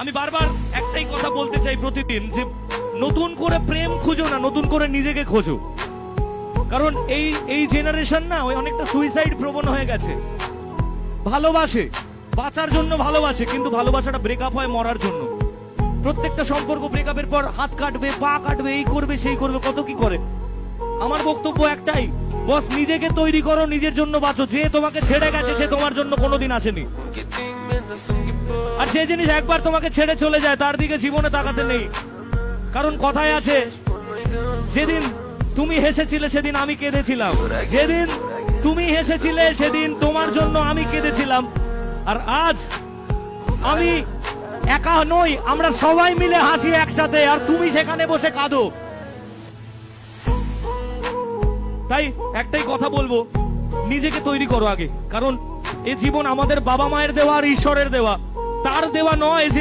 আমি বারবার একটাই কথা বলতে চাই প্রতিদিন, যে নতুন করে প্রেম খুঁজো না, নতুন করে নিজেকে খোঁজো। কারণ এই জেনারেশন না ওই অনেকটা সুইসাইড প্রবণ হয়ে গেছে। ভালোবাসে, বাঁচার জন্য ভালোবাসে, কিন্তু ভালোবাসাটা ব্রেকআপ হয় মরার জন্য। প্রত্যেকটা সম্পর্ক ব্রেকআপের পর হাত কাটবে, পা কাটবে, এই করবে সেই করবে, কত কি করে। আমার বক্তব্য একটাই, বস নিজেকে তৈরি করো, নিজের জন্য বাঁচো। যে তোমাকে ছেড়ে গেছে সে তোমার জন্য কোনোদিন আসেনি। আর যে জিনিস একবার তোমাকে ছেড়ে চলে যায় তার দিকে জীবনে তাকাতে নেই। কারণ কথায় আছে, যেদিন তুমি হেসেছিলে সেদিন আমি কেঁদেছিলাম, যেদিন তুমি হেসেছিলে সেদিন তোমার জন্য আমি কেঁদেছিলাম। আর আজ আমি একা নই, আমরা সবাই মিলে হাসি একসাথে, আর তুমি সেখানে বসে কাঁদো। তাই একটাই কথা বলবো, নিজেকে তৈরি করো আগে। কারণ এ জীবন আমাদের বাবা মায়ের দেওয়া আর ঈশ্বরের দেওয়া, তার দেওয়া নয়।